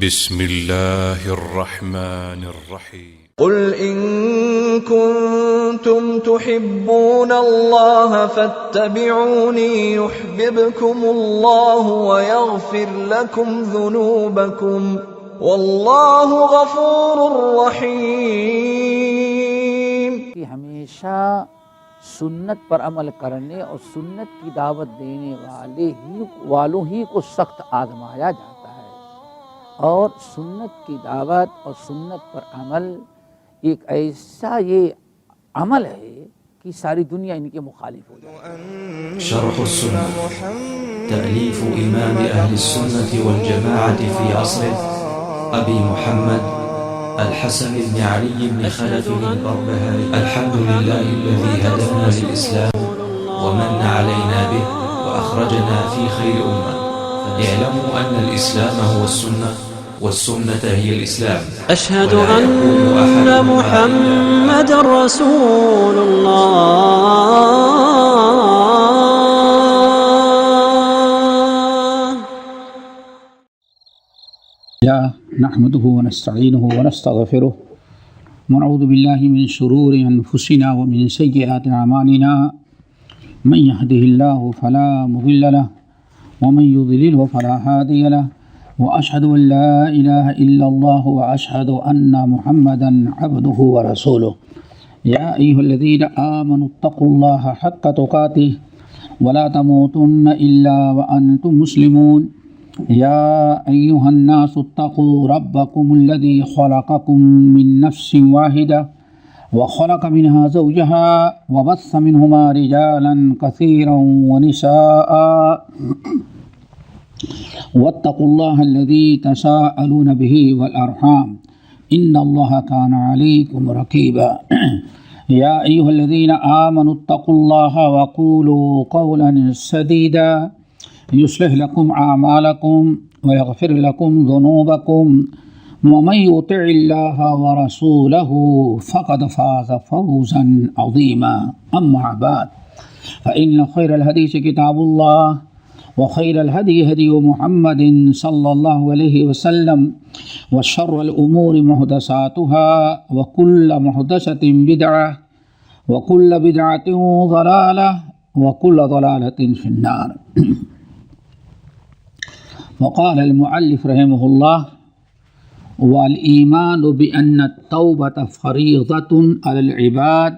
بسم الله الرحمن الرحيم قل إن كنتم تحبون الله فاتبعوني يحببكم الله ويغفر لكم ذنوبكم والله غفور رحيم. کہ ہمیشہ سنت پر عمل کرنے اور سنت کی دعوت دینے والوں ہی کو سخت آزمایا جاتا ہے، اور سنت کی دعوت اور سنت پر عمل ایک ایسا یہ عمل ہے کہ ساری دنیا ان کے مخالف ہو جائے. شرح السنة تأليف إمام أهل السنة والجماعة في عصره أبي محمد الحسن بن علي بن خلف البربهاري. الحمد لله الذي هدانا للإسلام ومن علينا به وأخرجنا في خير أمة. اعلموا أن الإسلام هو السنة والسنة هي الإسلام. أشهد أن محمد رسول الله. نحمده ونستعينه ونستغفره ونعوذ بالله من شرور أنفسنا ومن سيئات أعمالنا. من يهده الله فلا مضل له ومن يضلله فلا هادي له، وأشهد أن لا إله إلا الله وأشهد أن محمدا عبده ورسوله. يا أيها الذين آمنوا اتقوا الله حق تقاته ولا تموتن إلا وأنتم مسلمون. يا أيها الناس اتقوا ربكم الذي خلقكم من نفس واحدة وخلق منها زوجها وبث منهما رجالا كثيرا ونساء واتقوا الله الذي تساءلون به والأرحام إن الله كان عليكم رقيبا. يا أيها الذين آمنوا اتقوا الله وقولوا قولا سديدا يصلح لكم أعمالكم ويغفر لكم ذنوبكم ومن يطع الله ورسوله فقد فاز فوزا عظيما. أما بعد فإن خير الحديث كتاب الله وخير الهدي هدي محمد صلى الله عليه وسلم وشر الأمور محدثاتها وكل محدثة بدعة وكل بدعة ضلالة وكل ضلالة في النار. وقال المؤلف رحمه الله: والإيمان بأن التوبة فريضة على العباد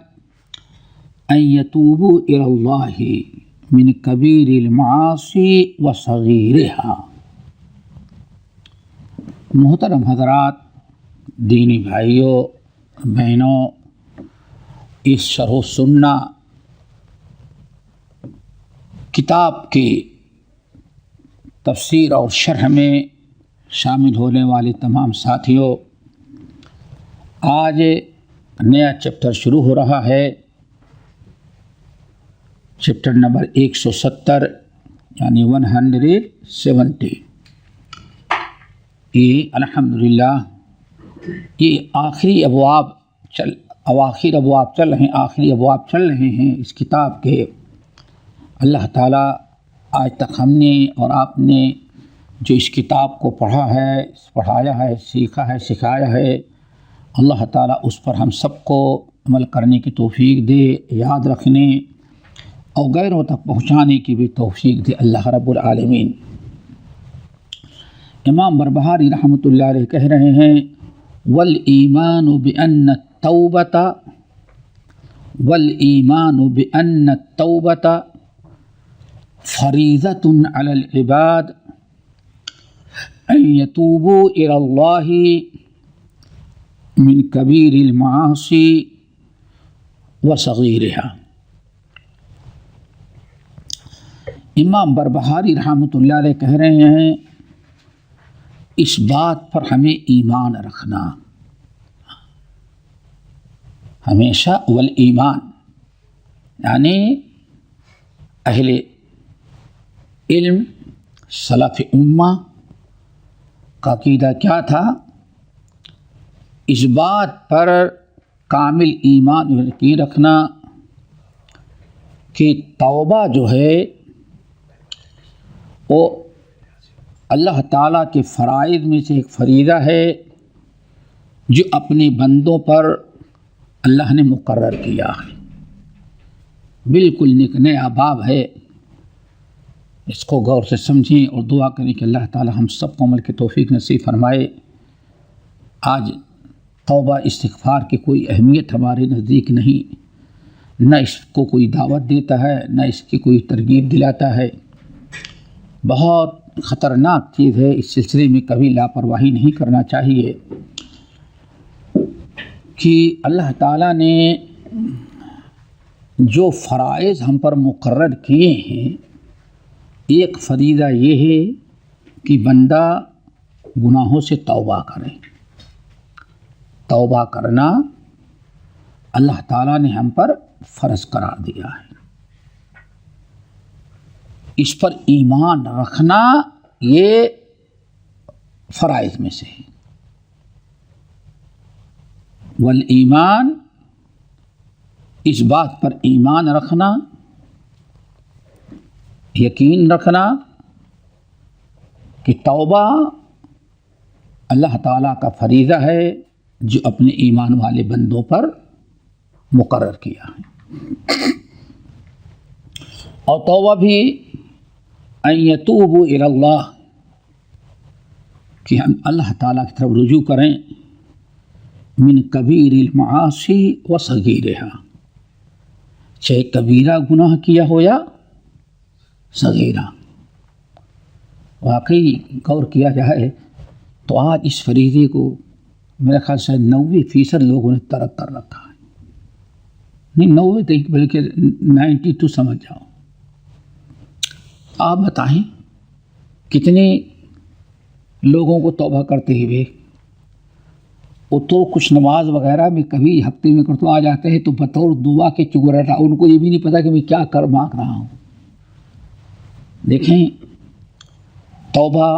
أن يتوبوا إلى الله من كبير المعاصي وصغيرها. محترم حضرات، دینی بھائیوں بہنوں، اس شرح السنہ کتاب کی تفسیر اور شرح میں شامل ہونے والے تمام ساتھیوں، آج نیا چیپٹر شروع ہو رہا ہے، چیپٹر نمبر 170 یعنی 170. یہ الحمدللہ یہ آخری ابواب چل رہے ہیں اس کتاب کے. اللہ تعالیٰ آج تک ہم نے اور آپ نے جو اس کتاب کو پڑھایا ہے، سیکھا ہے، سکھایا ہے، اللہ تعالیٰ اس پر ہم سب کو عمل کرنے کی توفیق دے، یاد رکھنے اور غیروں تک پہنچانے کی بھی توفیق دے اللہ رب العالمین. امام بربہاری رحمۃ اللہ علیہ کہہ رہے ہیں: والایمان بأن التوبة فریضۃ علی العباد ان یتوبوا الی اللہ من کبیر المعاصی وصغیرها. امام بربہاری رحمۃ اللہ علیہ کہہ رہے ہیں اس بات پر ہمیں ایمان رکھنا ہمیشہ. والایمان یعنی اہل علم سلف امہ کا عقیدہ کیا تھا؟ اس بات پر کامل ایمان یقین رکھنا کہ توبہ جو ہے وہ اللہ تعالیٰ کے فرائض میں سے ایک فریضہ ہے جو اپنے بندوں پر اللہ نے مقرر کیا ہے، بالکل نیا باب ہے، اس کو غور سے سمجھیں اور دعا کریں کہ اللہ تعالیٰ ہم سب کو عمل کی توفیق نصیب فرمائے۔ آج توبہ استغفار کی کوئی اہمیت ہمارے نزدیک نہیں، نہ اس کو کوئی دعوت دیتا ہے، نہ اس کی کوئی ترغیب دلاتا ہے۔ بہت خطرناک چیز ہے، اس سلسلے میں کبھی لاپرواہی نہیں کرنا چاہیے کہ اللہ تعالیٰ نے جو فرائض ہم پر مقرر کیے ہیں، ایک فریضہ یہ ہے کہ بندہ گناہوں سے توبہ کرے۔ توبہ کرنا اللہ تعالیٰ نے ہم پر فرض قرار دیا ہے، اس پر ایمان رکھنا یہ فرائض میں سے ہے۔ والایمان، اس بات پر ایمان رکھنا، یقین رکھنا کہ توبہ اللہ تعالیٰ کا فریضہ ہے جو اپنے ایمان والے بندوں پر مقرر کیا ہے۔ اور توبہ بھی ان یتوبوا الی اللہ، کہ ہم اللہ تعالیٰ کی طرف رجوع کریں، من کبیر المعاصی و صغیرہا، چاہے کبیرہ گناہ کیا ہو یا صغیرہ۔ واقعی غور کیا جائے تو آج اس فریضے کو میرے خیال سے 90% لوگوں نے ترک کر رکھا ہے، نہیں 90 تک بلکہ 92 سمجھ جاؤ۔ آپ بتائیں کتنے لوگوں کو توبہ کرتے ہوئے، وہ تو کچھ نماز وغیرہ میں کبھی ہفتے میں کرتے آ جاتے ہیں تو بطور دعا کے چگ رہا، ان کو یہ بھی نہیں پتہ کہ میں کیا کر مانگ رہا ہوں۔ دیکھیں توبہ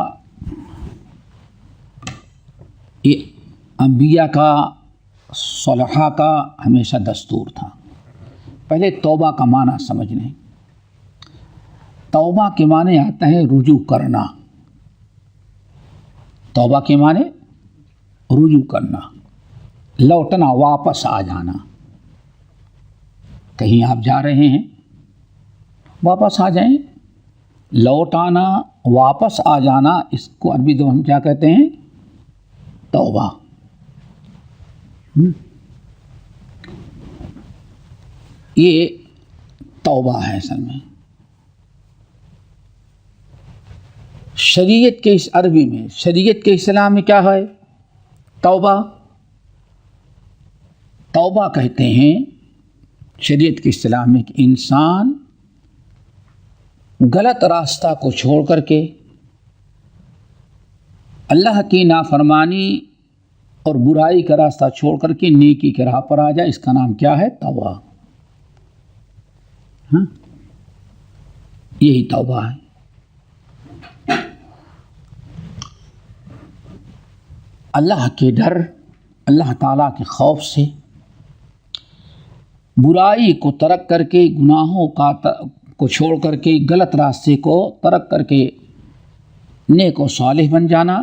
یہ انبیاء کا، صالحہ کا ہمیشہ دستور تھا۔ پہلے توبہ کا معنی سمجھ لیں۔ توبہ کے معنی آتا ہے رجوع کرنا۔ توبہ کے معنی رجوع کرنا، لوٹنا، واپس آ جانا۔ کہیں آپ جا رہے ہیں، واپس آ جائیں۔ لوٹ آنا، واپس آ جانا، اس کو عربی زبان ہم کیا کہتے ہیں؟ توبہ۔ یہ توبہ ہے اصل میں۔ شریعت کے اس عربی میں، شریعت کے اسلام میں کیا ہے؟ توبہ۔ توبہ کہتے ہیں شریعت کے اسلام میں کہ انسان غلط راستہ کو چھوڑ کر کے اللہ کی نافرمانی اور برائی کا راستہ چھوڑ کر کے نیکی کے راہ پر آ جائے، اس کا نام کیا ہے؟ توبہ۔ یہی توبہ ہے۔ اللہ کے ڈر، اللہ تعالیٰ کے خوف سے برائی کو ترک کر کے، گناہوں کو چھوڑ کر کے، غلط راستے کو ترک کر کے نیک و صالح بن جانا،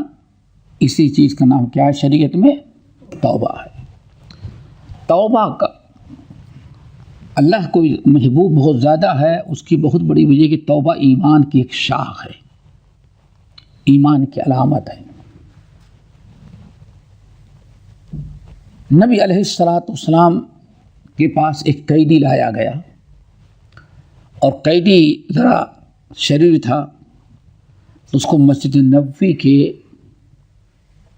اسی چیز کا نام کیا ہے شریعت میں؟ توبہ ہے۔ توبہ کا اللہ کو محبوب بہت زیادہ ہے، اس کی بہت بڑی وجہ کہ توبہ ایمان کی ایک شاخ ہے، ایمان کی علامت ہے۔ نبی علیہ السلام کے پاس ایک قیدی لایا گیا، اور قیدی ذرا شریر تھا، اس کو مسجد نبوی کے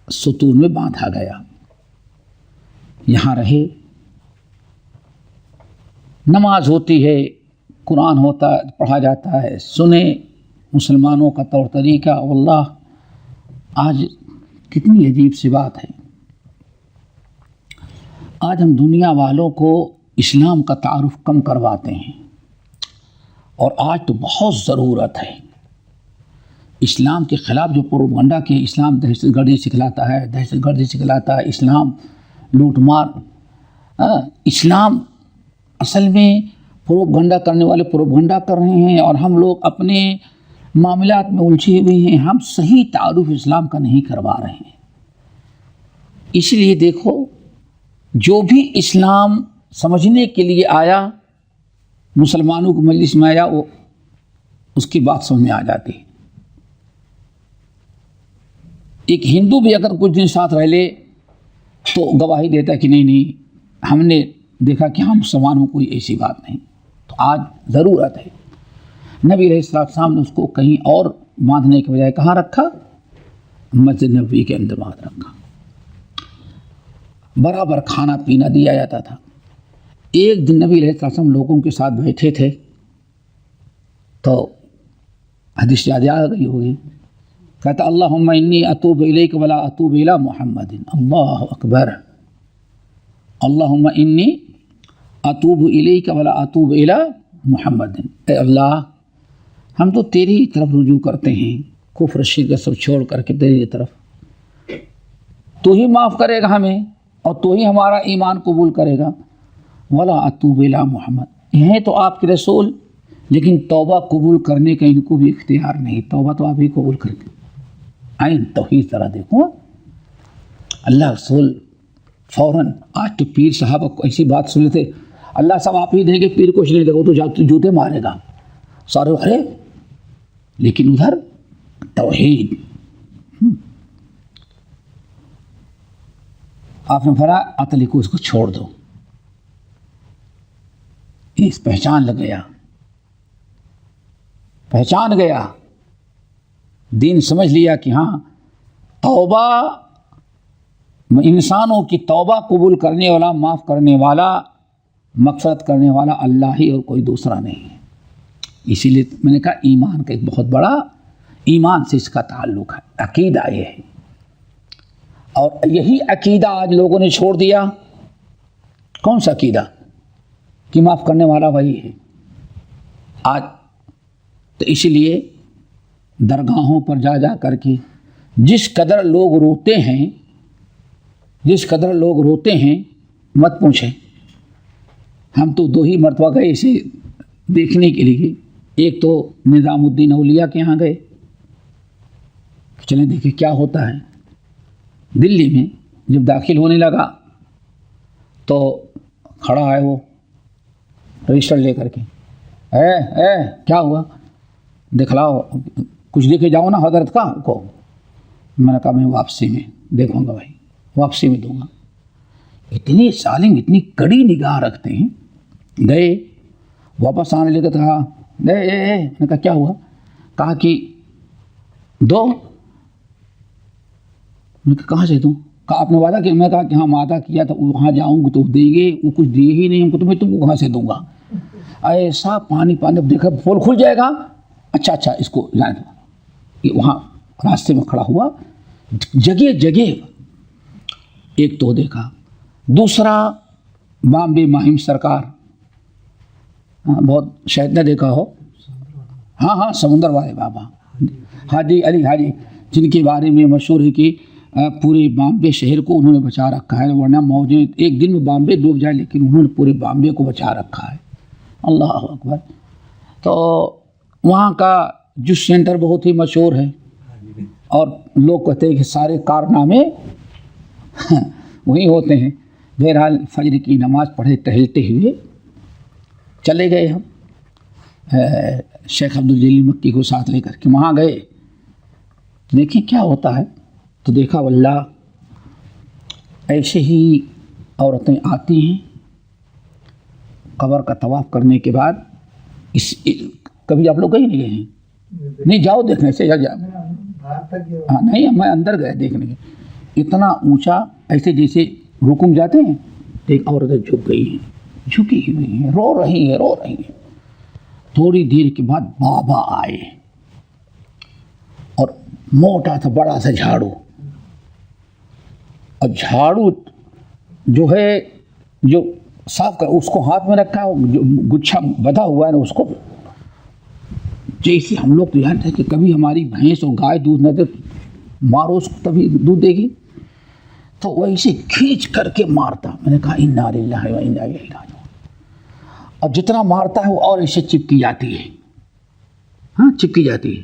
ستون میں باندھا گیا، یہاں رہے، نماز ہوتی ہے، قرآن ہوتا پڑھا جاتا ہے، سنیں مسلمانوں کا طور طریقہ۔ واللہ آج کتنی عجیب سی بات ہے، آج ہم دنیا والوں کو اسلام کا تعارف کم کرواتے ہیں، اور آج تو بہت ضرورت ہے۔ اسلام کے خلاف جو پروپیگنڈا کہ اسلام دہشت گردی سکھلاتا ہے، دہشت گردی سکھلاتا ہے، اسلام لوٹ مار، اسلام اصل میں پروپیگنڈا کرنے والے پروپیگنڈا کر رہے ہیں، اور ہم لوگ اپنے معاملات میں الجھے ہوئے ہیں، ہم صحیح تعارف اسلام کا نہیں کروا رہے ہیں۔ اس لیے دیکھو، جو بھی اسلام سمجھنے کے لیے آیا، مسلمانوں کو مجلس میں آیا، وہ اس کی بات سمجھ میں آ جاتی ہے۔ ایک ہندو بھی اگر کچھ دن ساتھ رہ لے تو گواہی دیتا ہے کہ نہیں ہم نے دیکھا کہ ہم مسلمانوں کوئی ایسی بات نہیں۔ تو آج ضرورت ہے، نبی علیہ السلام نے اس کو کہیں اور باندھنے کے بجائے کہاں رکھا؟ مسجد نبوی کے اندر باندھ رکھا۔ برابر کھانا پینا دیا جاتا تھا۔ ایک دن نبی علیہ السلام لوگوں کے ساتھ بیٹھے تھے تو حدیث یاد آ گئی ہوگی، کہتا اللہم انی اتوب الیک ولا اتوب الی محمد، اللہ اکبر، اللہم انی اتوب الیک ولا اتوب الی محمد، اے اللہ ہم تو تیری طرف رجوع کرتے ہیں، کفر شرک سب چھوڑ کر کے تیری طرف، تو ہی معاف کرے گا ہمیں اور تو ہی ہمارا ایمان قبول کرے گا، ولا اتوب الی محمد، ہیں تو آپ کے رسول لیکن توبہ قبول کرنے کا ان کو بھی اختیار نہیں، توبہ تو آپ ہی قبول کریں۔ آئین توحید ذرا دیکھو، اللہ رسول فوراً، آج تو پیر صاحب ایسی بات سن لیتے، اللہ صاحب آپ ہی دیں گے، پیر کچھ نہیں دے گا، وہ تو جوتے مارے گا سارے، ارے لیکن ادھر توحید۔ آپ نے فرمایا عطلی کو اس کو چھوڑ دو، اس پہچان لگ گیا، پہچان گیا، دین سمجھ لیا کہ ہاں توبہ، انسانوں کی توبہ قبول کرنے والا، معاف کرنے والا، مغفرت کرنے والا اللہ ہی اور کوئی دوسرا نہیں ہے۔ اسی لیے میں نے کہا ایمان کا ایک بہت بڑا، ایمان سے اس کا تعلق ہے، عقیدہ یہ ہے، اور یہی عقیدہ آج لوگوں نے چھوڑ دیا۔ کون سا عقیدہ؟ کہ معاف کرنے والا وہی ہے آج۔ تو اسی لیے درگاہوں پر جا جا کر کے جس قدر لوگ روتے ہیں، جس قدر لوگ روتے ہیں مت پوچھیں۔ ہم تو 2 ہی مرتبہ گئے اسے دیکھنے کے لیے، ایک تو نظام الدین اولیاء کے یہاں گئے، چلیں دیکھیں کیا ہوتا ہے۔ دلی میں جب داخل ہونے لگا تو کھڑا ہے وہ رجسٹر لے کر کے، کیا ہوا دکھلاؤ، کچھ دے کے جاؤ نا حضرت کا کو۔ میں نے کہا میں واپسی میں دیکھوں گا بھائی، واپسی میں دوں گا۔ اتنی ظالم، اتنی کڑی نگاہ رکھتے ہیں۔ گئے واپس آنے لگے، کہا میں نے کہا کیا ہوا؟ کہا کہ دو۔ میں نے کہا کہاں سے دوں؟ کہا آپ نے وعدہ کیا؟ میں کہا کہ ہاں وعدہ کیا تھا، وہاں جاؤں گا تو دیں گے، وہ کچھ دیے ہی نہیں ہم کو، تو میں تم کو کہاں سے دوں گا؟ ایسا پانی دیکھا پھول کھل جائے گا، اچھا اس کو جانے دو۔ یہ وہاں راستے میں کھڑا ہوا، جگہ جگہ ایک تو دیکھا، دوسرا بامبے ماہم سرکار، بہت شاید نہ دیکھا ہو، ہاں سمندر والے بابا حاجی علی حاجی، جن کے بارے میں مشہور ہے کہ پورے بامبے شہر کو انہوں نے بچا رکھا ہے، ورنہ موجیں ایک دن میں بامبے ڈوب جائے، لیکن انہوں نے پورے بامبے کو بچا رکھا ہے۔ اللہ اکبر۔ تو وہاں کا جوس سینٹر بہت ہی مشہور ہے، اور لوگ کہتے ہیں کہ سارے کارنامے وہی ہوتے ہیں۔ بہرحال فجر کی نماز پڑھے ٹہلتے ہوئے چلے گئے ہم، شیخ عبدالجلیل مکی کو ساتھ لے کر کے وہاں گئے، دیکھیں کیا ہوتا ہے۔ تو دیکھا واللہ ایسے ہی عورتیں آتی ہیں قبر کا طواف کرنے کے بعد۔ کبھی آپ لوگ کہیں نہیں گئے ہیں؟ نہیں جاؤ دیکھنے سے، جاؤ ہاں نہیں، میں اندر گئے دیکھنے کے، اتنا اونچا، ایسے جیسے رکن جاتے ہیں، ایک عورتیں جھک گئی ہیں، جھکی ہوئی ہیں، رو رہی ہیں۔ تھوڑی دیر کے بعد بابا آئے اور موٹا تھا بڑا سا جھاڑو، اور جھاڑو جو ہے جو صاف کر اس کو ہاتھ میں رکھا ہے، جو گچھا بندھا ہوا ہے نا، اس کو جیسے ہم لوگ تو جانتے ہیں کہ کبھی ہماری بھینس اور گائے دودھ نہ دے، مارو اس کو تبھی دودھ دے گی، تو ویسے کھینچ کر کے مارتا۔ میں نے کہا انا للہ و انا الیہ راجعون۔ اور جتنا مارتا ہے وہ اور ایسے چپکی جاتی ہے، چپکی جاتی ہے۔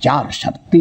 3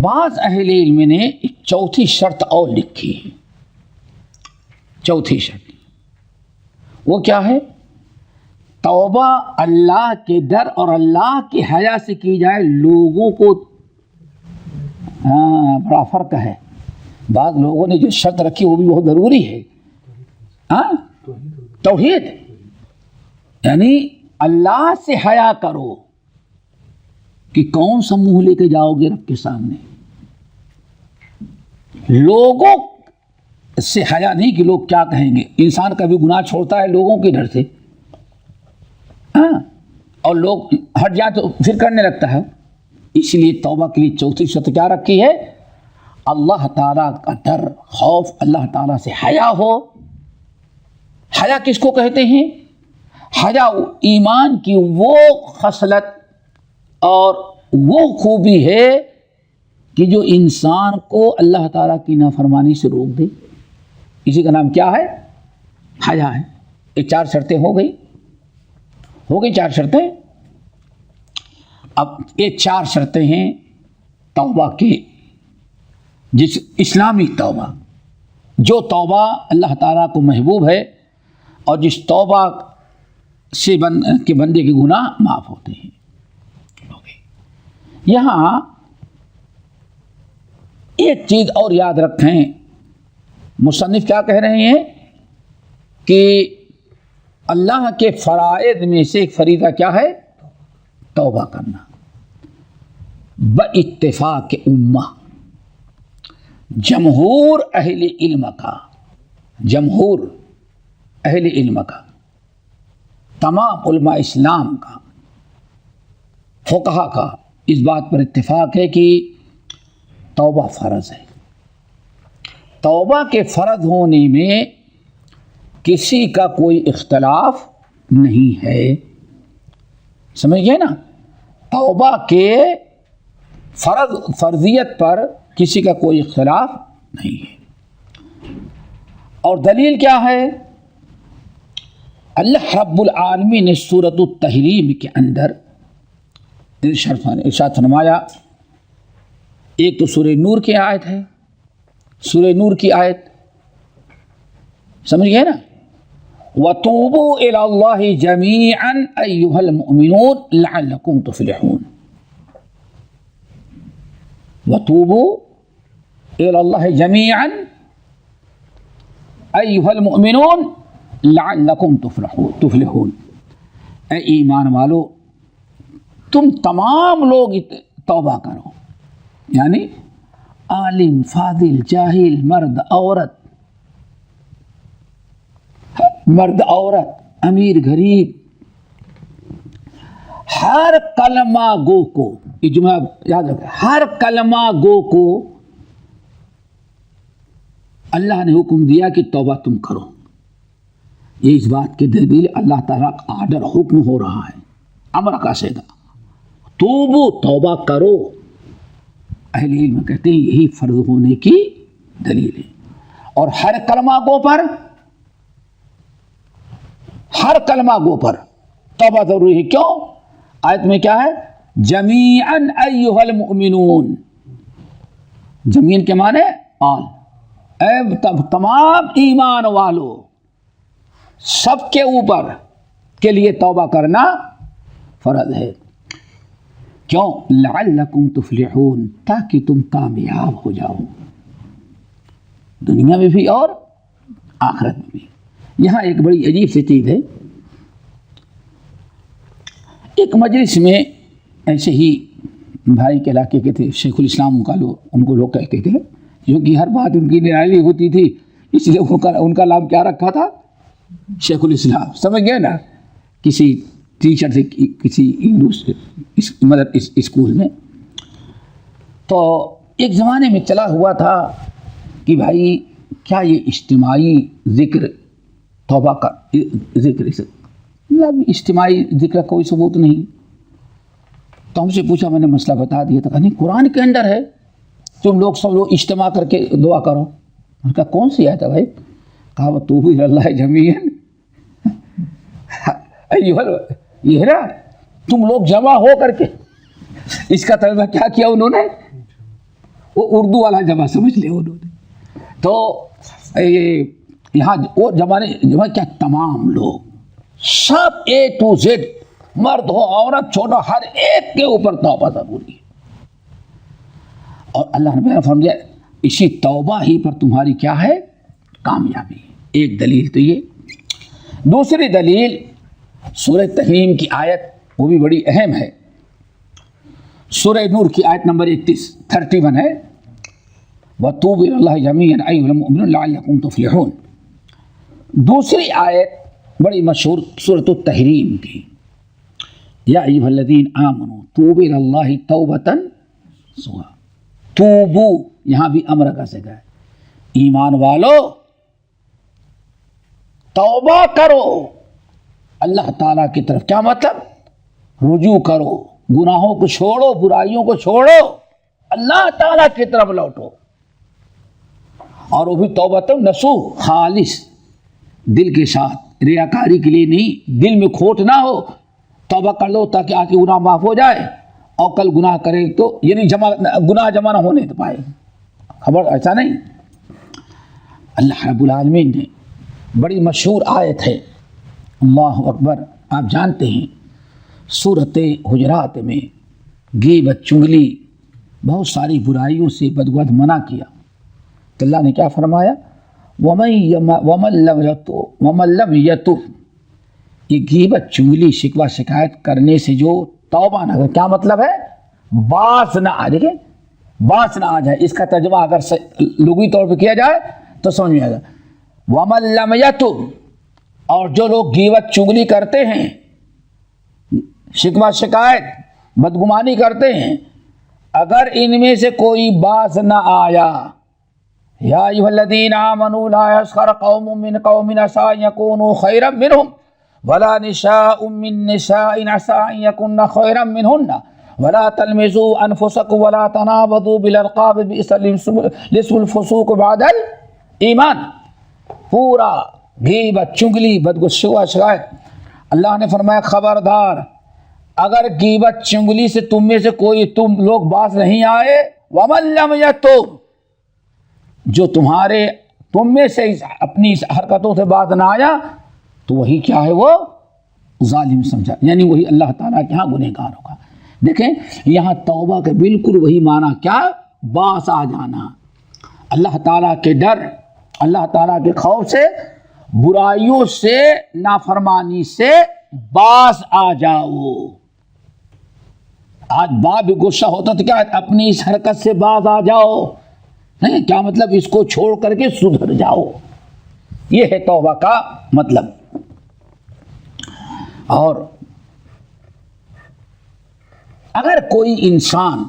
بعض اہل علم نے ایک چوتھی شرط اور لکھی ہے. چوتھی شرط وہ کیا ہے؟ توبہ اللہ کے ڈر اور اللہ کے حیا سے کی جائے. لوگوں کو بڑا فرق ہے. بعض لوگوں نے جو شرط رکھی وہ بھی بہت ضروری ہے. توحید یعنی اللہ سے حیا کرو کہ کون سا منہ لے کے جاؤ گے رب کے سامنے. لوگوں سے حیا نہیں کہ لوگ کیا کہیں گے. انسان کبھی گناہ چھوڑتا ہے لوگوں کے ڈر سے, اور لوگ ہٹ جائیں تو پھر کرنے لگتا ہے. اس لیے توبہ کے لیے چوتھی شرط کیا رکھی ہے؟ اللہ تعالیٰ کا ڈر, خوف, اللہ تعالیٰ سے حیا ہو. حیا کس کو کہتے ہیں؟ حیا ایمان کی وہ خصلت اور وہ خوبی ہے کہ جو انسان کو اللہ تعالیٰ کی نافرمانی سے روک دے. اسی کا نام کیا ہے؟ حیا ہے. یہ 4 شرطیں ہو گئی 4 شرطیں. اب یہ 4 شرطیں ہیں توبہ کی, جس اسلامی توبہ, جو توبہ اللہ تعالیٰ کو محبوب ہے اور جس توبہ سے کے بندے کے گناہ معاف ہوتے ہیں. یہاں ایک چیز اور یاد رکھیں, مصنف کیا کہہ رہے ہیں کہ اللہ کے فرائض میں سے ایک فریضہ کیا ہے؟ توبہ کرنا. باتفاق امہ, جمہور اہل علم کا, تمام علماء اسلام کا, فقہا کا اس بات پر اتفاق ہے کہ توبہ فرض ہے. توبہ کے فرض ہونے میں کسی کا کوئی اختلاف نہیں ہے. سمجھ گئے نا؟ توبہ کے فرضیت پر کسی کا کوئی اختلاف نہیں ہے. اور دلیل کیا ہے؟ اللہ رب العالمین نے سورۃ التحریم کے اندر ارشاد فرمایا. ایک تو سورہ نور کی آیت ہے, سورہ نور کی آیت سمجھ گئے نا؟ وَتُوبُوا إِلَى اللَّهِ جَمِيعًا أَيُّهَا الْمُؤْمِنُونَ لَعَلَّكُمْ تُفْلِحُونَ. وَتُوبُوا إِلَى اللَّهِ جَمِيعًا أَيُّهَا الْمُؤْمِنُونَ لَعَلَّكُمْ تُفْلِحُونَ. اے ایمان والو تم تمام لوگ توبہ کرو, یعنی عالم, فاضل, جاہل, مرد عورت, امیر غریب, ہر کلمہ گو کو, یہ جملہ یاد رکھیں, ہر کلمہ گو کو اللہ نے حکم دیا کہ توبہ تم کرو. یہ اس بات کی دلیل اللہ تعالیٰ کا آرڈر, حکم ہو رہا ہے, امر کا سیدھا, توبو, توبہ کرو. اہل علم کہتے ہیں یہی فرض ہونے کی دلیل ہے. اور ہر کلمہ گو پر توبہ ضروری ہے. کیوں؟ آیت میں کیا ہے؟ جمیعاً ایھا المؤمنون. جمیعاً کے معنی آل, اے تمام ایمان والو, سب کے اوپر کے لیے توبہ کرنا فرض ہے. کیوں؟ لعلکم تفلحون, تاکہ تم کامیاب ہو جاؤ دنیا میں بھی اور آخرت میں بھی. یہاں ایک بڑی عجیب سی چیز ہے. ایک مجلس میں ایسے ہی بھائی کے علاقے کے تھے, شیخ الاسلام ان کو لوگ کہتے تھے, کیونکہ ہر بات ان کی نرالی ہوتی تھی, اس لیے ان کا نام کیا رکھا تھا؟ شیخ الاسلام. سمجھ گئے نا؟ کسی ٹیچر سے کسی انگلش مدر اسکول میں. تو ایک زمانے میں چلا ہوا تھا کہ بھائی کیا یہ اجتماعی ذکر توبہ کا ذکر, اجتماعی ذکر کا کوئی ثبوت نہیں. تو ہم سے پوچھا, میں نے مسئلہ بتا دیا تھا. نہیں, قرآن کے اندر ہے, تم لوگ سب لوگ اجتماع کر کے دعا کرو. میں کہا کون سی آیت ہے بھائی؟ کہا وَتُوبُوا إِلَى اللَّهِ جَمِيعًا, یہ ہے نا, تم لوگ جمع ہو کر کے. اس کا ترجمہ کیا کیا انہوں نے؟ وہ اردو والا جمع سمجھ لے انہوں نے. تو یہاں وہ جمع کیا تمام لوگ سب اے ٹو زیڈ مرد ہو عورت چھوٹا ہر ایک کے اوپر توبہ ضروری ہے. اور اللہ نے فرمایا اسی توبہ ہی پر تمہاری کیا ہے کامیابی. ایک دلیل تو یہ. دوسری دلیل سورہ تحریم کی آیت وہ بھی بڑی اہم ہے. سورہ نور کی آیت نمبر 31 ہے وَتُوبُوا إِلَى اللَّهِ جَمِيعًا أَيُّهَا الْمُؤْمِنُونَ لَعَلَّكُمْ تُفْلِحُونَ. دوسری آیت بڑی مشہور سورۃ التحریم کی یا ایھا الذین آمنوا توبوا إِلَى اللَّهِ توبۃ نصوحا. توبو یہاں بھی امر کا صیغہ ہے. ایمان والو توبہ کرو اللہ تعالیٰ کی طرف. کیا مطلب؟ رجوع کرو, گناہوں کو چھوڑو, برائیوں کو چھوڑو, اللہ تعالیٰ کی طرف لوٹو. اور وہ بھی توبۃ نصوح, خالص دل کے ساتھ, ریاکاری کے لیے نہیں, دل میں کھوٹ نہ ہو. توبہ کر لو تاکہ آ کے گناہ معاف ہو جائے اور کل گناہ کرے تو یعنی گناہ جمع نہ ہونے پائے. خبر ایسا نہیں. اللہ رب العالمین نے بڑی مشہور آیت ہے اللہ اکبر, آپ جانتے ہیں سورۃ حجرات میں غیبت, چغلی, بہت ساری برائیوں سے بدگوت منع کیا. تو اللہ نے کیا فرمایا وَمَن لَمْ يَتُبْ. یہ غیبت, چغلی, شکوہ شکایت کرنے سے جو توبہ نہ کرے. کیا مطلب ہے؟ باز نہ آ. دیکھیں باز نہ آ جائے, اس کا ترجمہ اگر لغوی طور پہ کیا جائے تو سمجھ میں آئے گا. وَمَن لَمْ يَتُبْ, اور جو لوگ غیبت چغلی کرتے ہیں, شکوہ شکایت, بدگمانی کرتے ہیں, اگر ان میں سے کوئی باز نہ آیا, یا ایھا الذین آمنوا لا یسخر قوم من قوم عسى ان یکونوا خیرا منہم ولا نساء من نساء عسى ان یکن خیرا منہن ولا تلمزوا انفسکم ولا تنابزوا بالالقاب بئس الاسم الفسوق بعد الایمان. پورا غیبت, چغلی, بدگمانی, شکایت. اللہ نے فرمایا خبردار اگر غیبت چغلی سے تم میں سے کوئی تم لوگ باز نہیں آئے, وَمَن لَمْ يَتُبْ, جو تم میں سے اپنی حرکتوں سے باز نہ آیا تو وہی کیا ہے, وہ ظالم سمجھا, یعنی وہی اللہ تعالیٰ کے ہاں گنہگار ہوگا. دیکھیں یہاں توبہ کے بالکل وہی معنی, کیا باز آ جانا, اللہ تعالیٰ کے ڈر, اللہ تعالیٰ کے خوف سے, برائیوں سے, نافرمانی سے باز آ جاؤ. آج باپ بھی غصہ ہوتا تو کیا اپنی اس حرکت سے باز آ جاؤ, نہیں کیا مطلب اس کو چھوڑ کر کے سدھر جاؤ. یہ ہے توبہ کا مطلب. اور اگر کوئی انسان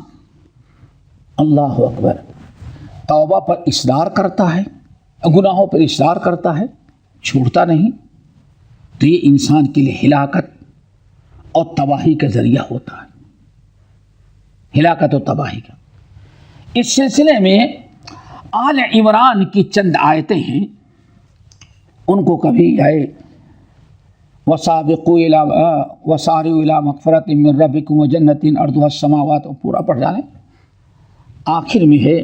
اللہ اکبر توبہ پر اصرار کرتا ہے, گناہوں پر اصرار کرتا ہے, چھوڑتا نہیں, تو یہ انسان کے لیے ہلاکت اور تباہی کا ذریعہ ہوتا ہے. ہلاکت و تباہی کا. اس سلسلے میں آل عمران کی چند آیتیں ہیں, ان کو کبھی آئے وَسَابِقُوا إِلَىٰ وَسَارِعُوا إِلَىٰ مَغْفِرَةٍ مِّن رَّبِّكُمْ وَجَنَّةٍ عَرْضُهَا السَّمَاوَاتُ, پورا پڑھ جائیں. آخر میں ہے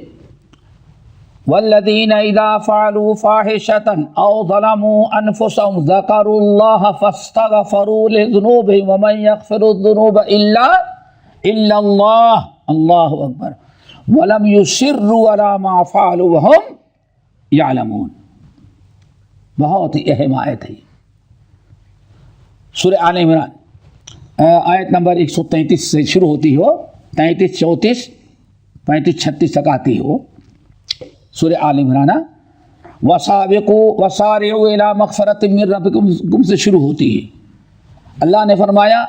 وَالَّذِينَ إِذَا فَعَلُوا فَاحِشَةً أَوْ ظَلَمُوا أَنفُسَهُمْ ذَكَرُوا اللَّهَ فَاسْتَغْفَرُوا لِذُنُوبِهِمْ وَمَن يَغْفِرُ الذُّنُوبَ إِلَّا اللَّهُ, اللہ اکبر, وَلَمْ يُصِرُّوا عَلَىٰ مَا فَعَلُوا وَهُمْ يَعْلَمُونَ. بہت ہی اہم آیت ہے سورہ آل عمران, آیت نمبر 133 سے شروع ہوتی ہو, 33, 34, 35, 36 تک آتی ہو سورہ آل عمران. وَسَابِقُوا وَسَارِعُوا إِلَىٰ مَغْفِرَةٍ مِّن رَّبِّكُمْ سے شروع ہوتی ہے. اللہ نے فرمایا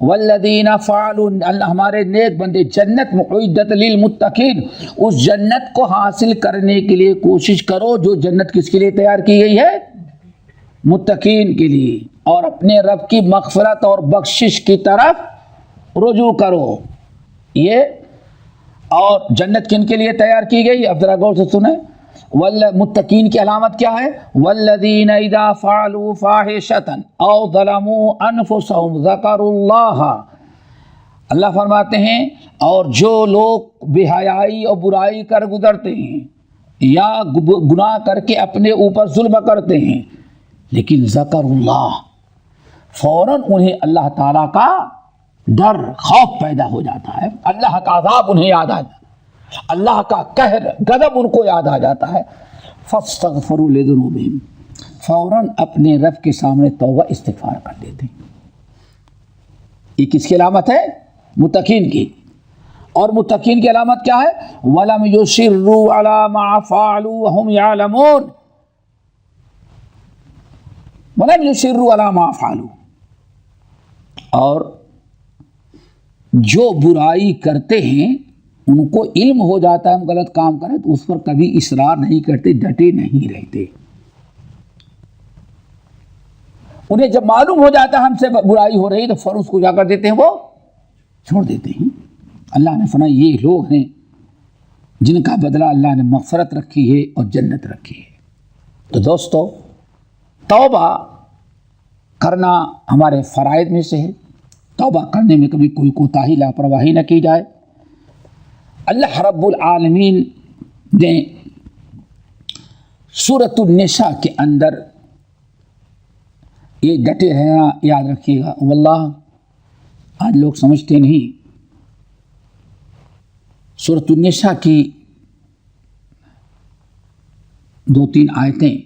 والذین فعلوا, ہمارے نیک بندے, جنت معدت للمتقین, اس جنت کو حاصل کرنے کے لیے کوشش کرو جو جنت کس کے لیے تیار کی گئی ہے, متقین کے لیے. اور اپنے رب کی مغفرت اور بخشش کی طرف رجوع کرو. یہ اور جنت کن کے لیے تیار کی گئی, اب ذرا غور سے سنیں. متقین کی علامت کیا ہے؟ والذین اذا فعلوا فاحشة او ظلموا انفسهم ذکروا اللہ. اللہ فرماتے ہیں اور جو لوگ بے حیائی اور برائی کر گزرتے ہیں یا گناہ کر کے اپنے اوپر ظلم کرتے ہیں لیکن ذکر اللہ، فوراً انہیں اللہ تعالیٰ کا ڈر خوف پیدا ہو جاتا ہے، اللہ کا عذاب انہیں یاد آ جاتا ہے، اللہ کا قہر غضب ان کو یاد آ جاتا ہے، فاستغفروا لذنوبہم، فوراً اپنے رب کے سامنے توبہ استغفار کر لیتے ہیں۔ یہ کس کی علامت ہے؟ متقین کی۔ اور متقین کی علامت کیا ہے؟ وَلَمْ يُصِرُّوا عَلَى مَا فَعَلُوا وَهُمْ يَعْلَمُونَ، وَلَمْ يُصِرُّوا عَلَى مَا فَعَلُوا، اور جو برائی کرتے ہیں ان کو علم ہو جاتا ہے ہم غلط کام کریں تو اس پر کبھی اصرار نہیں کرتے، ڈٹے نہیں رہتے۔ انہیں جب معلوم ہو جاتا ہے ہم سے برائی ہو رہی تو فوراً اس کو کیا کر دیتے ہیں، وہ چھوڑ دیتے ہیں۔ اللہ نے فرمایا یہ لوگ ہیں جن کا بدلہ اللہ نے مغفرت رکھی ہے اور جنت رکھی ہے۔ تو دوستو، توبہ کرنا ہمارے فرائض میں سے ہے، توبہ کرنے میں کبھی کوئی کوتاہی لاپرواہی نہ کی جائے۔ اللہ رب العالمین نے سورۃ النساء کے اندر یہ ڈٹے رہنا یاد رکھیے گا، واللہ آج لوگ سمجھتے نہیں۔ سورۃ النساء کی 2-3 آیتیں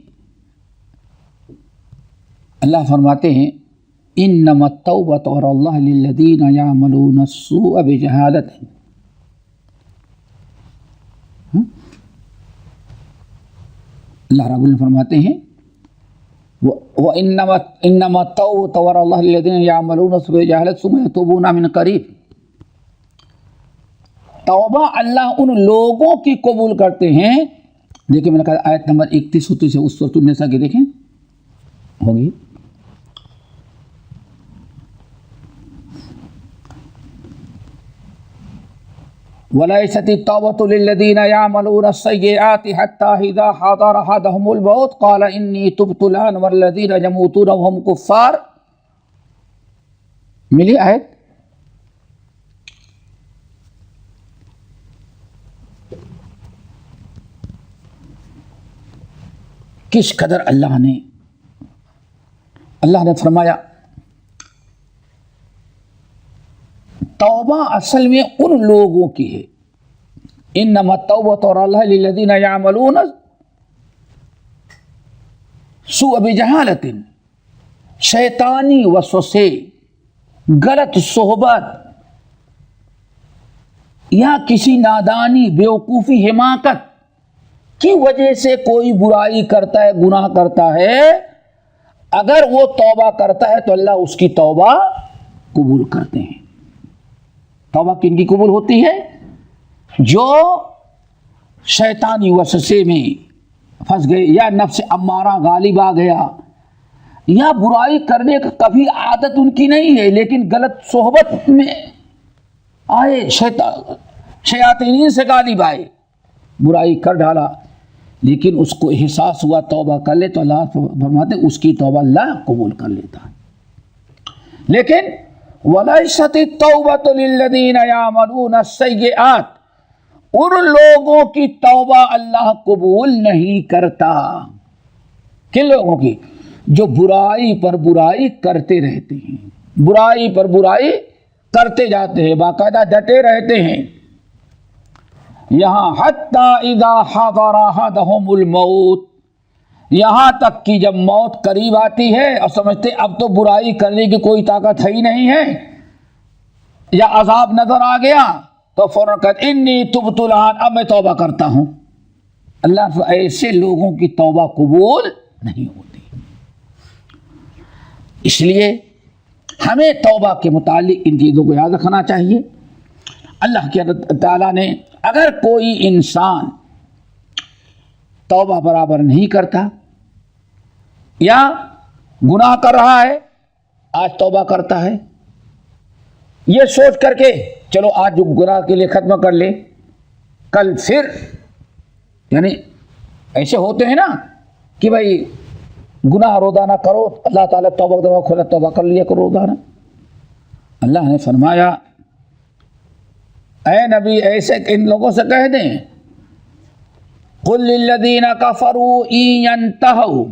اللہ فرماتے ہیں انما التوبۃ علی اللہ للذین یعملون السوء بجہالۃ، اللہ رب العالمین فرماتے ہیں وَإِنَّمَا التَّوْبَةُ عَلَى اللَّهِ الَّذِينَ يَعْمَلُونَ السُّوءَ بِجَهَالَةٍ ثُمَّ يَتُوبُونَ مِنْ قَرِيبٍ۔ توبہ اللہ ان لوگوں کی قبول کرتے ہیں، دیکھیں میں نے کہا آیت نمبر 31 سے اس سورۃ النساء کی دیکھیں ہوگی، وَلَيْسَتِ التَّوْبَةُ لِلَّذِينَ يَعْمَلُونَ السَّيِّئَاتِ حَتَّى إِذَا حَضَرَ أَحَدَهُمُ الْمَوْتُ قَالَ إِنِّي تُبْتُ الْآنَ وَالَّذِينَ يَمُوتُونَ وَهُمْ كُفَّارٌ۔ ملی آیت؟ کس قدر اللہ نے فرمایا توبہ اصل میں ان لوگوں کی ہے، انما التوبۃ علی اللہ للذین یعملون السوء بجہالۃ، شیطانی وسوسے، غلط صحبت یا کسی نادانی بیوقوفی حماقت کی وجہ سے کوئی برائی کرتا ہے، گناہ کرتا ہے، اگر وہ توبہ کرتا ہے تو اللہ اس کی توبہ قبول کرتے ہیں۔ توبہ کن کی قبول ہوتی ہے؟ جو شیطانی وسوسے میں پھنس گئے، یا نفس امارہ غالب آ گیا، یا برائی کرنے کا کبھی عادت ان کی نہیں ہے لیکن غلط صحبت میں آئے، شیاطین سے غالب آئے، برائی کر ڈالا، لیکن اس کو احساس ہوا توبہ کر لے تو اللہ فرماتے اس کی توبہ اللہ قبول کر لیتا ہے۔ لیکن وَلَيْسَتِ التَّوْبَةُ لِلَّذِينَ يَعْمَلُونَ السَّيِّئَاتِ، ان لوگوں کی توبہ اللہ قبول نہیں کرتا۔ کن لوگوں کی؟ جو برائی پر برائی کرتے رہتے ہیں، برائی پر برائی کرتے جاتے ہیں، باقاعدہ ڈٹے رہتے ہیں۔ یہاں حتیٰ اذا حضر احدہم الموت، یہاں تک کہ جب موت قریب آتی ہے اور سمجھتے اب تو برائی کرنے کی کوئی طاقت ہے ہی نہیں ہے، یا عذاب نظر آ گیا تو فوراً کہتے انی تبت الآن، اب میں توبہ کرتا ہوں۔ اللہ سے ایسے لوگوں کی توبہ قبول نہیں ہوتی۔ اس لیے ہمیں توبہ کے متعلق ان چیزوں کو یاد رکھنا چاہیے۔ اللہ کے تعالیٰ نے اگر کوئی انسان توبہ برابر نہیں کرتا یا گناہ کر رہا ہے، آج توبہ کرتا ہے یہ سوچ کر کے چلو آج جو گناہ کے لیے ختم کر لے، کل پھر، یعنی ایسے ہوتے ہیں نا کہ بھائی گناہ روزانہ کرو، اللہ تعالیٰ توبہ دروازہ کھولا، توبہ کر لیا کرو روزانہ۔ اللہ نے فرمایا اے نبی ایسے ان لوگوں سے کہہ دیں قل للذین کفروا ان ينتهوا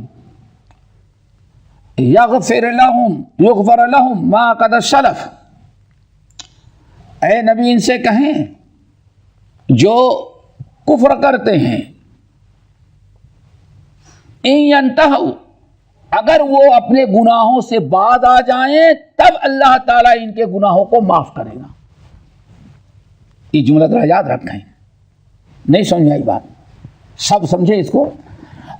یغفر لهم ما قد سلف، اے نبی ان سے کہیں جو کفر کرتے ہیں ان ينتهوا، اگر وہ اپنے گناہوں سے باز آ جائیں تب اللہ تعالیٰ ان کے گناہوں کو معاف کرے گا۔ یہ جملہ ذرا یاد رکھیں، نہیں سمجھ آئی بات؟ سب سمجھے اس کو؟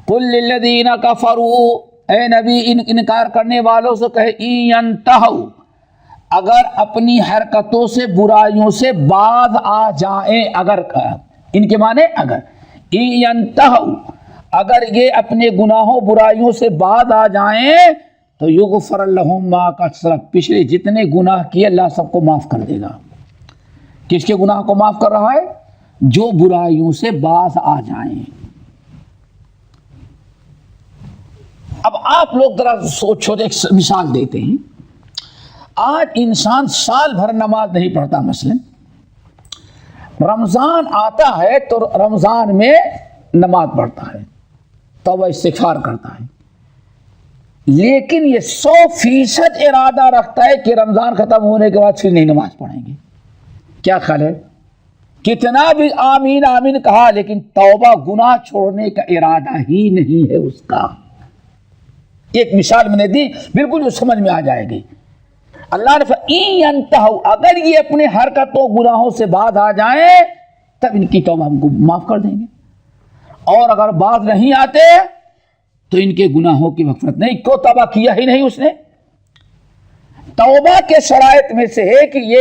قل للذین کفروا، اے نبی ان انکار کرنے والوں سے کہے ان ينتهوا، اگر اپنی حرکتوں سے برائیوں سے باز آ جائیں، اگر ان کے معنی اگر ان ينتهوا، اگر یہ اپنے گناہوں برائیوں سے باز آ جائیں تو یغفر لهم ما قد سلف، پچھلے جتنے گناہ کیے اللہ سب کو معاف کر دے گا۔ کس کے گناہ کو معاف کر رہا ہے؟ جو برائیوں سے باز آ جائیں۔ اب آپ لوگ ذرا سوچو، ایک مثال دیتے ہیں۔ آج انسان سال بھر نماز نہیں پڑھتا، مثلا رمضان آتا ہے تو رمضان میں نماز پڑھتا ہے، توبہ استغفار کرتا ہے، لیکن یہ 100% ارادہ رکھتا ہے کہ رمضان ختم ہونے کے بعد پھر نہیں نماز پڑھیں گے۔ کیا خیال ہے؟ کتنا بھی آمین آمین کہا لیکن توبہ گناہ چھوڑنے کا ارادہ ہی نہیں ہے اس کا۔ ایک مثال میں نے دی، بالکل جو سمجھ میں آ جائے گی۔ اللہ نے ان ينتهوا، اگر یہ اپنے حرکتوں گناہوں سے باز آ جائیں تب ان کی توبہ ہم کو معاف کر دیں گے، اور اگر باز نہیں آتے تو ان کے گناہوں کی مغفرت نہیں۔ کیوں؟ توبہ کیا ہی نہیں اس نے۔ توبہ کے شرائط میں سے ہے کہ یہ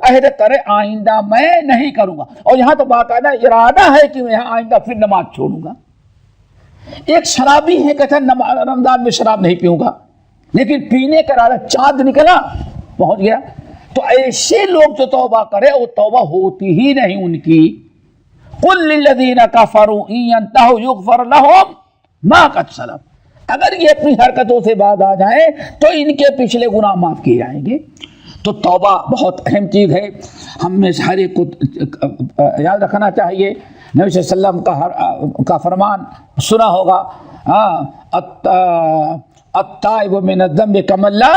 عہد کرے آئندہ میں نہیں کروں گا، اور یہاں تو باقاعدہ ارادہ ہے کہ میں آئندہ پھر نماز چھوڑوں گا۔ ایک شرابی ہے کہتا ہے رمضان میں شراب نہیں پیوں گا، لیکن پینے کا ارادہ، چاند نکلا پہنچ گیا۔ تو ایسے لوگ جو توبہ کرے وہ توبہ ہوتی ہی نہیں ان کی۔ قل للذین کفروا ان ينتهوا یغفر لهم ما قد سلف، اگر یہ اپنی حرکتوں سے باز آ جائیں تو ان کے پچھلے گناہ معاف کیے جائیں گے۔ تو توبہ بہت اہم چیز ہے، ہم میں سے ہر ایک کو یاد رکھنا چاہیے۔ نبی صلی اللہ علیہ وسلم کا فرمان سنا ہوگا، التائب من الذنب کمن لا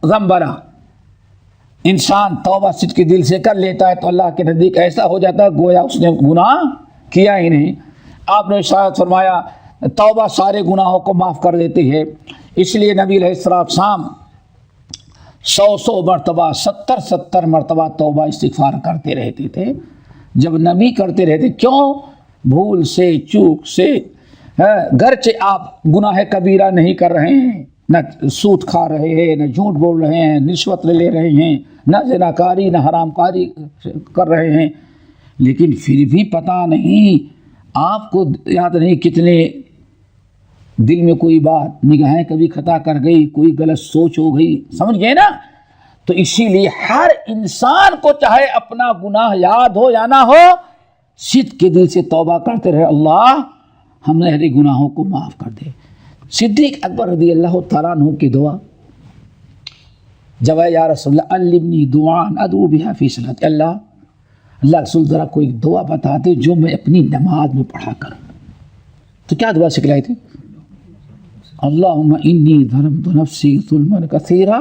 ذنب له، انسان توبہ صدق دل سے کر لیتا ہے تو اللہ کے نزدیک ایسا ہو جاتا ہے گویا اس نے گناہ کیا ہی نہیں۔ آپ نے شاید فرمایا توبہ سارے گناہوں کو معاف کر دیتی ہے، اس لیے نبی علیہ السلام 100 مرتبہ 70 مرتبہ توبہ استغفار کرتے رہتے تھے۔ جب نبی کرتے رہتے، کیوں؟ بھول سے چوک سے، گرچہ آپ گناہ کبیرہ نہیں کر رہے ہیں، نہ سود کھا رہے ہیں، نہ جھوٹ بول رہے ہیں، رشوت لے رہے ہیں، نہ زناکاری نہ حرام کاری کر رہے ہیں، لیکن پھر بھی پتہ نہیں آپ کو یاد نہیں کتنے دل میں کوئی بات، نگاہیں کبھی خطا کر گئی، کوئی غلط سوچ ہو گئی، سمجھ گئے نا؟ تو اسی لیے ہر انسان کو چاہے اپنا گناہ یاد ہو یا نہ ہو، صدق کے دل سے توبہ کرتے رہے، اللہ ہمارے گناہوں کو معاف کر دے۔ صدیق اکبر رضی اللہ تعالیٰ عنہ کی دعا، جب یا رسول اللہ علمنی دعاء ادعو بها فی صلاتی، اللہ رسول ذرا کوئی دعا بتاتے جو میں اپنی نماز میں پڑھا کروں۔ تو کیا دعا سکھلائی تھی؟ اللہم انی ظلمت نفسی ظلما کثیرا،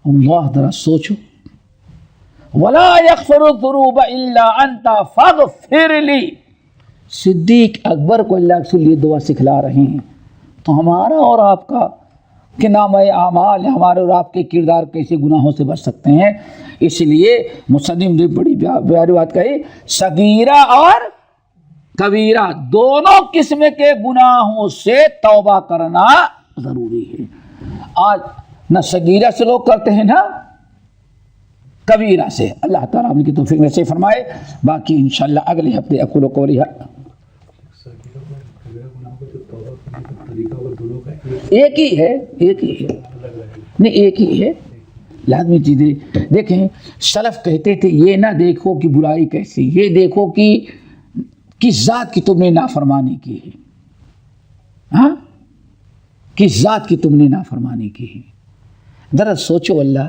اللہ ذرا سوچو، ولا یغفر الذنوب الا انت فاغفر لی۔ صدیق اکبر کو اللہ رسول یہ دعا سکھلا رہے ہیں، تو ہمارا اور آپ کا کہ نامہ اعمال، ہمارے اور آپ کے کردار کیسے گناہوں سے بچ سکتے ہیں۔ اس لیے مصنف نے بڑی پیاری بات کہی، صغیرہ اور کبیرہ دونوں قسم کے گناہوں سے توبہ کرنا ضروری ہے۔ آج نہ صغیرہ سے لوگ کرتے ہیں نہ کبیرہ سے۔ اللہ تعالیٰ ہم کی توفیق میں سے فرمائے۔ باقی انشاءاللہ اگلے ہفتے اقول قولی ایک ہی ہے نہیں، ایک ہی ہے، لازمی چیزیں دیکھیں۔ سلف کہتے تھے یہ نہ دیکھو کہ برائی کیسی، یہ دیکھو کہ کس ذات کی تم نے نافرمانی کی ہے، ہاں کس ذات کی تم نے نافرمانی کی ہے۔ ذرا سوچو، اللہ